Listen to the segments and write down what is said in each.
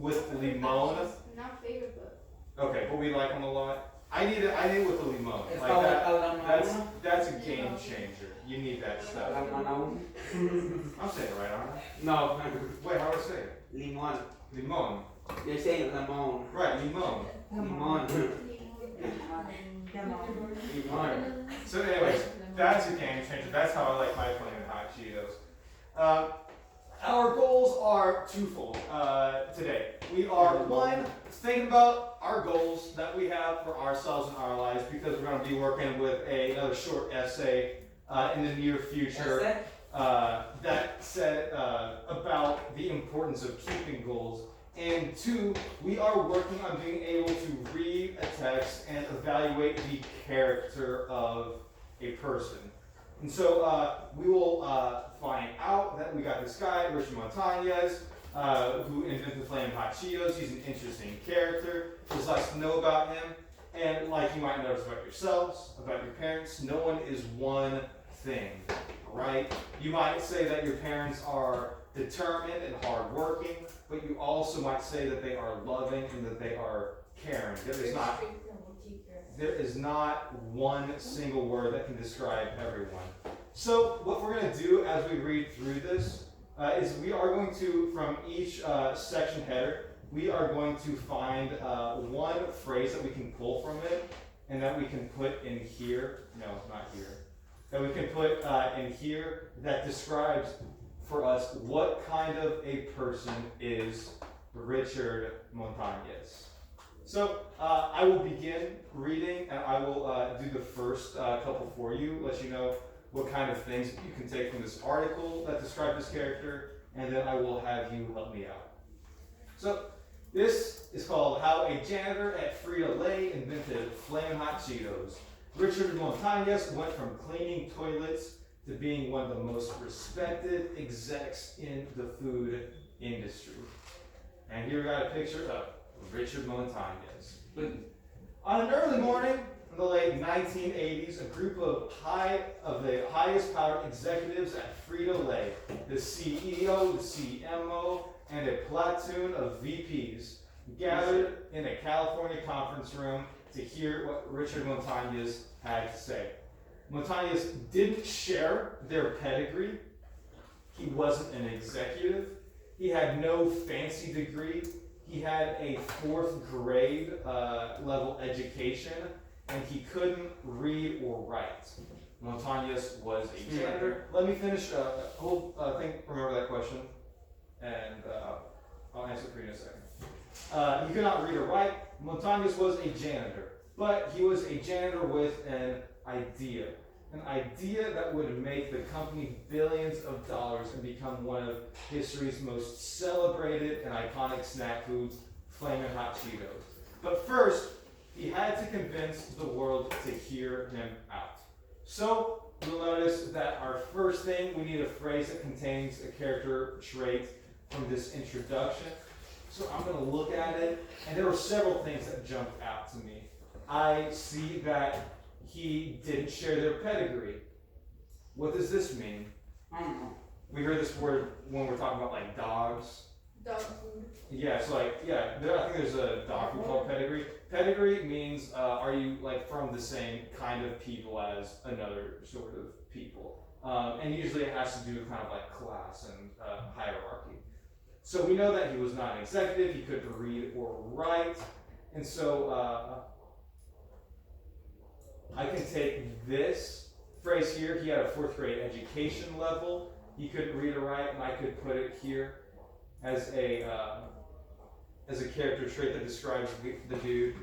with limon. Not favorite, but. Okay, but we like them a lot. I need it with the limon. It's Like called that. That's a game changer. You need that stuff. Limon. I'm saying it right, aren't I? No. Wait, how do I say it? Limon. Limon. You're saying lemon. Right, limon. Limon. Limon. So anyways, that's a game changer. That's how I like my Flamin' Hot Cheetos. Our goals are twofold today. We are, one, thinking about our goals that we have for ourselves and our lives, because we're going to be working with another short essay in the near future that said about the importance of keeping goals. And two, we are working on being able to read a text and evaluate the character of a person. And so we will find out that we got this guy, Richard Montañez, who invented Flamin' Hot Cheetos. He's an interesting character. There's lots to know about him. And like you might notice about yourselves, about your parents, no one is one thing, right? You might say that your parents are determined and hardworking, but you also might say that they are loving and that they are caring. There is not one single word that can describe everyone. So what we're going to do as we read through this is we are going to, from each section header, we are going to find one phrase that we can pull from it and that we can put in here. No, not here. That we can put in here that describes for us what kind of a person is Richard Montañez. So I will begin reading, and I will do the first couple for you, let you know what kind of things you can take from this article that describes this character, and then I will have you help me out. So this is called How a Janitor at Frito-Lay Invented Flamin' Hot Cheetos. Richard Montañez went from cleaning toilets to being one of the most respected execs in the food industry. And here we got a picture of Richard Montañez. On an early morning in the late 1980s, a group of the highest powered executives at Frito-Lay, the CEO, the CMO, and a platoon of VPs gathered in a California conference room to hear what Richard Montañez had to say. Montañez didn't share their pedigree. He wasn't an executive. He had no fancy degree. He had a 4th grade level education, and he couldn't read or write. Montañez was a janitor. Let me finish. Remember that question, and I'll answer for you in a second. He could not read or write. Montañez was a janitor, but he was a janitor with an idea that would make the company billions of dollars and become one of history's most celebrated and iconic snack foods, Flamin' Hot Cheetos. But first, he had to convince the world to hear him out. So you'll notice that our first thing, we need a phrase that contains a character trait from this introduction. So I'm going to look at it, and there were several things that jumped out to me. I see that he didn't share their pedigree. What does this mean? I don't know. We heard this word when we're talking about like dogs. Dog food. Yeah, so like, I think there's a dog food called pedigree. Pedigree means, are you like from the same kind of people as another sort of people? And usually it has to do with kind of like class and hierarchy. So we know that he was not an executive, he couldn't read or write, and so I can take this phrase here, he had a 4th grade education level, he couldn't read or write, and I could put it here as a character trait that describes the dude.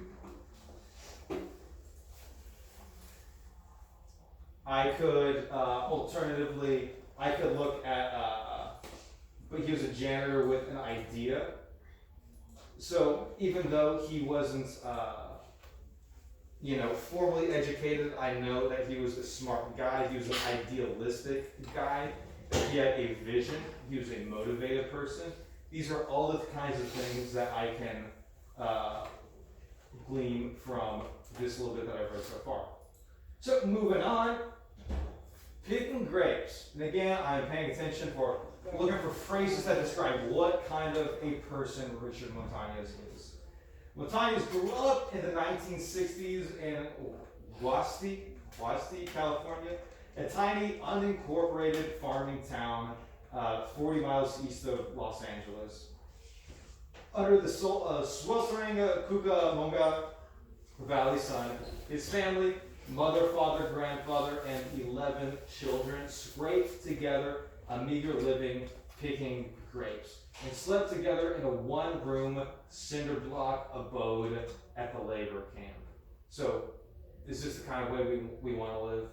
I could, alternatively, I could look at, but he was a janitor with an idea. So even though he wasn't, formally educated, I know that he was a smart guy. He was an idealistic guy. He had a vision. He was a motivated person. These are all the kinds of things that I can glean from this little bit that I've read so far. So moving on, picking grapes. And again, I'm paying attention for looking for phrases that describe what kind of a person Richard Montañez is. Montañez grew up in the 1960s in Guasti, California, a tiny unincorporated farming town 40 miles east of Los Angeles. Under the sweltering Cucamonga Valley sun, his family, mother, father, grandfather, and 11 children scraped together a meager living picking grapes and slept together in a one-room cinder block abode at the labor camp. So, is this the kind of way we want to live?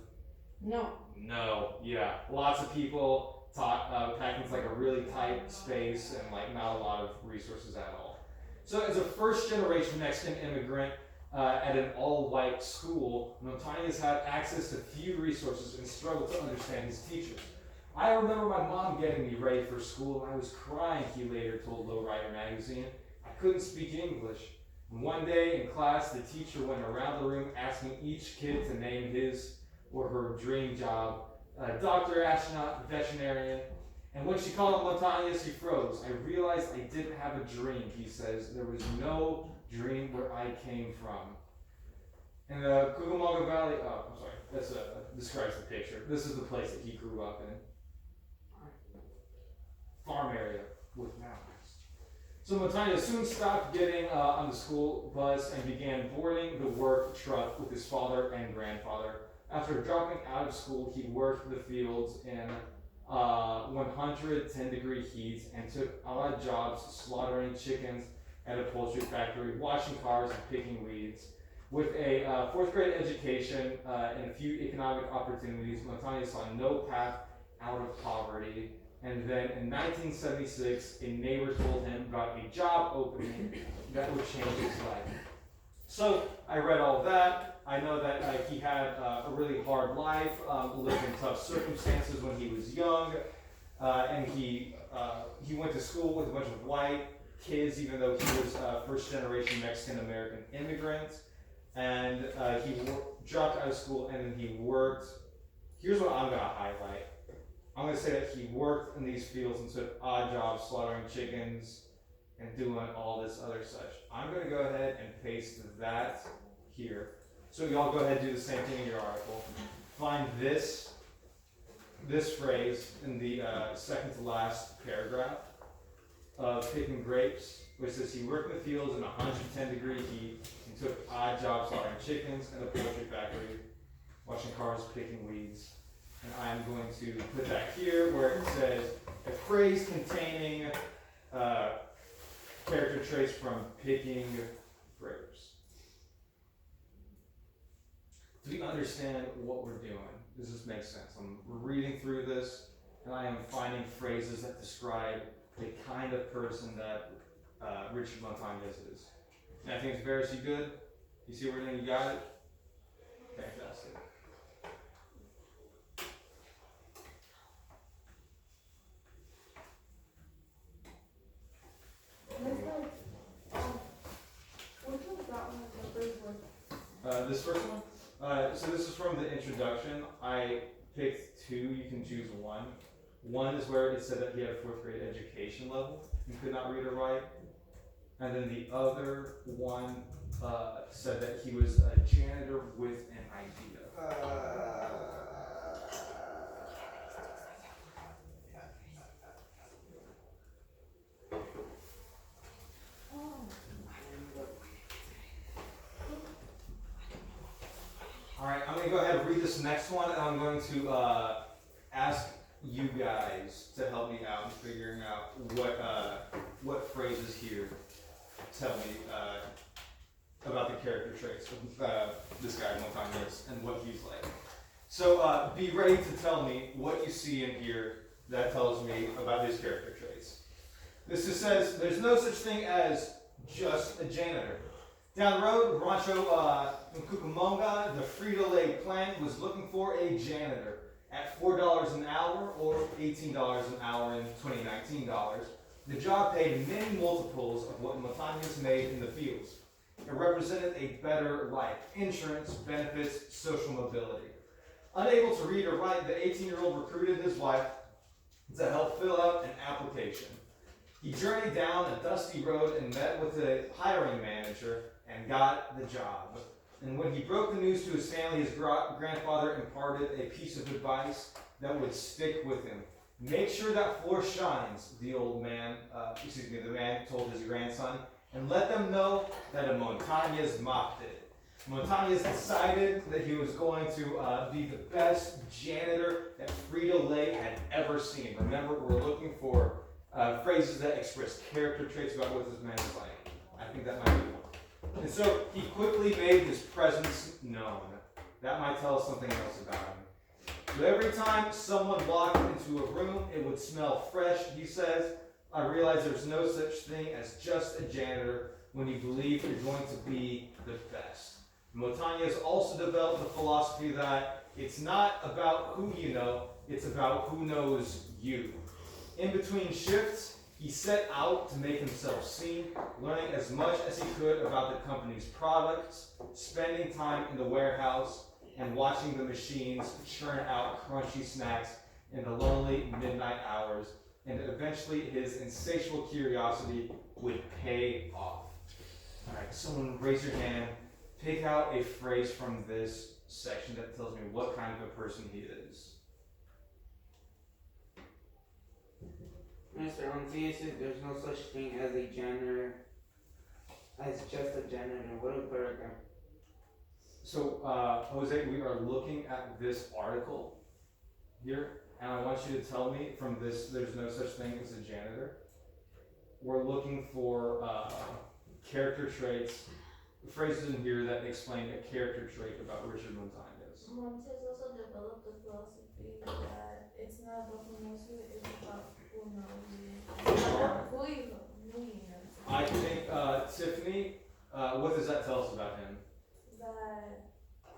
No. No, yeah. Lots of people packed into like a really tight space and like not a lot of resources at all. So as a first-generation Mexican immigrant at an all-white school, Montañez had access to few resources and struggled to understand his teachers. I remember my mom getting me ready for school and I was crying, he later told Lowrider magazine. I couldn't speak English. And one day in class, the teacher went around the room asking each kid to name his or her dream job, doctor, astronaut, veterinarian. And when she called him Montañez, he froze. I realized I didn't have a dream, he says. There was no dream where I came from. In the Cucamonga Valley, I'm sorry, that's describes the picture. This is the place that he grew up in. Farm area with mountains. So Montañez soon stopped getting on the school bus and began boarding the work truck with his father and grandfather. After dropping out of school, he worked the fields in 110-degree heat and took odd jobs slaughtering chickens at a poultry factory, washing cars, and picking weeds. With a fourth grade education and a few economic opportunities, Montañez saw no path out of poverty. And then in 1976, a neighbor told him about a job opening that would change his life. So I read all that. I know that he had a really hard life, lived in tough circumstances when he was young, and he went to school with a bunch of white kids, even though he was first-generation Mexican-American immigrant. And he dropped out of school, and then he worked. Here's what I'm going to highlight. I'm going to say that he worked in these fields and took odd jobs, slaughtering chickens, and doing all this other such. I'm going to go ahead and paste that here. So y'all go ahead and do the same thing in your article. Find this phrase in the second to last paragraph of picking grapes, which says he worked in the fields in 110-degree heat and took odd jobs slaughtering chickens at a poultry factory, washing cars, picking weeds. And I'm going to put that here where it says a phrase containing character traits from picking grapes. Do we understand what we're doing? Does this make sense? I'm reading through this and I am finding phrases that describe the kind of person that Richard Montañez is. And I think it's very good. You see everything? You got it? Fantastic. Which one's that one? The first one? This first one? So this is from the introduction. I picked two, you can choose one. One is where it said that he had a fourth grade education level and could not read or write. And then the other one said that he was a janitor with an idea. Alright, I'm going to go ahead and read this next one, and I'm going to ask you guys to help me out in figuring out what phrases here tell me about the character traits of this guy, Montañez, and what he's like. So be ready to tell me what you see in here that tells me about his character traits. This just says, there's no such thing as just a janitor. Down the road, Rancho in Cucamonga, the Frito-Lay plant was looking for a janitor at $4 an hour or $18 an hour in 2019 dollars. The job paid many multiples of what Montañez made in the fields. It represented a better life, insurance, benefits, social mobility. Unable to read or write, the 18-year-old recruited his wife to help fill out an application. He journeyed down a dusty road and met with the hiring manager and got the job. And when he broke the news to his family, his grandfather imparted a piece of advice that would stick with him. Make sure that floor shines, the man told his grandson, and let them know that a Montañez mocked it. Montañez decided that he was going to be the best janitor that Frito-Lay had ever seen. Remember, we're looking for phrases that express character traits about what this man is like. I think that might be one. And so he quickly made his presence known. That might tell us something else about him. So every time someone walked into a room, it would smell fresh, he says. I realize there's no such thing as just a janitor when you believe you're going to be the best. Montañez also developed the philosophy that it's not about who you know, it's about who knows you. In between shifts, he set out to make himself seen, learning as much as he could about the company's products, spending time in the warehouse, and watching the machines churn out crunchy snacks in the lonely midnight hours, and eventually his insatiable curiosity would pay off. All right, someone raise your hand. Pick out a phrase from this section that tells me what kind of a person he is. Mr. Oncia says there's no such thing as a janitor, as just a janitor. What a paragraph. So, Jose, we are looking at this article here, and I want you to tell me from this, there's no such thing as a janitor. We're looking for character traits, phrases in here that explain a character trait about Richard Montañez. Montes also developed the philosophy that it's not about who knows you, it's about who knows you. It's not who you know. I think, Tiffany, what does that tell us about him? That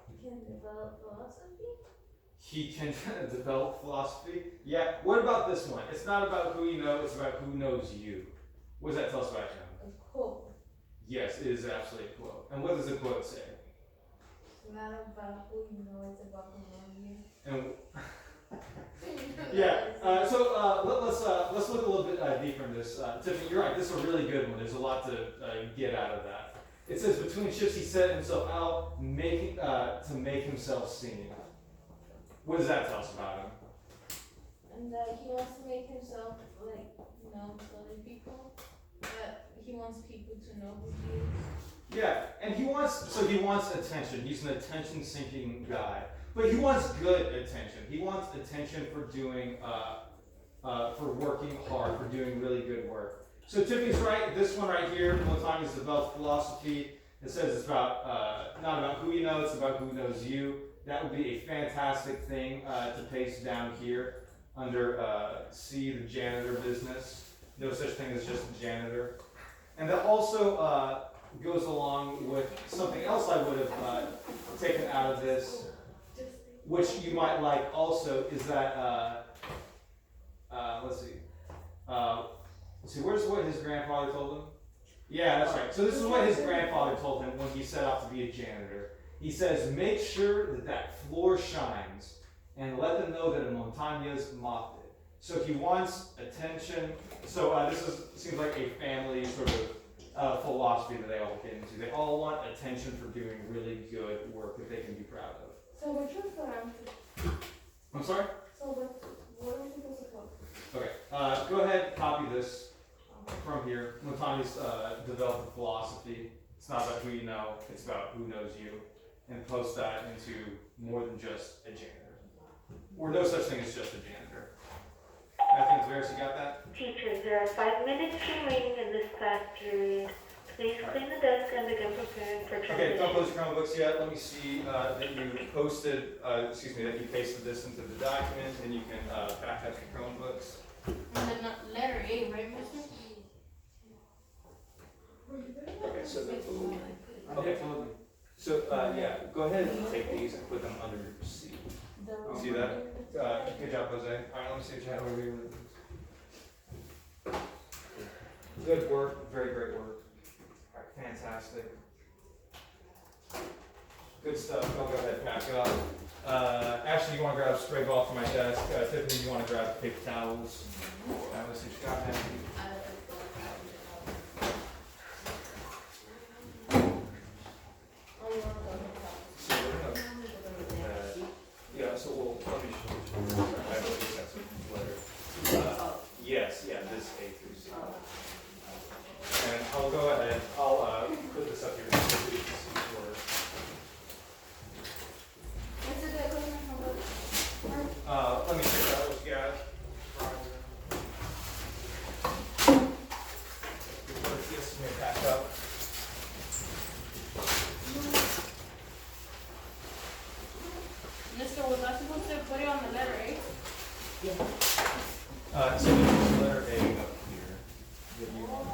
he can develop philosophy. He can develop philosophy? Yeah. What about this one? It's not about who you know, it's about who knows you. What does that tell us about him? A quote. Yes, it is absolutely a quote. And what does the quote say? It's not about who you know, it's about who knows you. And yeah. Let's look a little bit deeper in this. Tiffany, you're right. This is a really good one. There's a lot to get out of that. It says between shifts he set himself out to make himself seen. What does that tell us about him? And that he wants to make himself known to other people. That he wants people to know who he is. Yeah, and he wants attention. He's an attention-seeking guy, but he wants good attention. He wants attention for doing, for working hard, for doing really good work. So Tiffany's right. This one right here, Montañez developed philosophy. It says it's about not about who you know, it's about who knows you. That would be a fantastic thing to paste down here under C, the janitor business. No such thing as just a janitor. And that also goes along with something else I would have taken out of this, which you might like also, is that, let's see, where's what his grandfather told him? Yeah, that's right. So this is what his grandfather told him when he set out to be a janitor. He says, make sure that floor shines and let them know that a Montañez mocked it. So he wants attention. So seems like a family sort of philosophy that they all get into. They all want attention for doing really good work that they can be proud of. So which one's the answer? I'm sorry? So what are we supposed to put? Okay, go ahead, copy this from here. Montañez developed a philosophy. It's not about who you know, it's about who knows you. And post that into more than just a janitor. Or no such thing as just a janitor. Matthew and Tavares, you got that? Teachers, there are 5 minutes remaining in this class period. Please clean the desk and begin preparing for transition. Okay, don't close your Chromebooks yet. Let me see that you that you pasted this into the document, and you can back up your Chromebooks. And then letter A, right, mister? Okay, so go ahead and take these and put them under your seat. See that? Good job, Jose. All right, let me see what you have over here. Good work, very great work. All right, fantastic. Good stuff. I'll go ahead and pack up. Ashley, you want to grab a spray ball from my desk. Tiffany, you want to grab paper towels. That was what you got, man. So we're gonna, yeah, so let me show you. I believe that's a letter. Yes, yeah, this A through C. And I'll go ahead, I'll put this up here so you can see where. Let me check out what you got. Before it gets me packed up. Mister, was I supposed to put it on the letter, right? So there's letter A up here. That you want.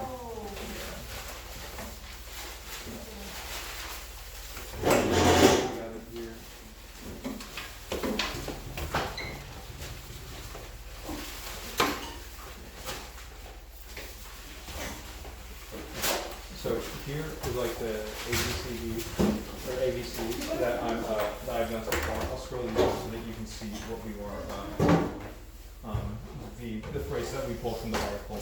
You got it here. So here is like the ABCD or ABC that I'm diagnosed for. I'll scroll these up so that you can see what we were the phrase that we pulled from the article.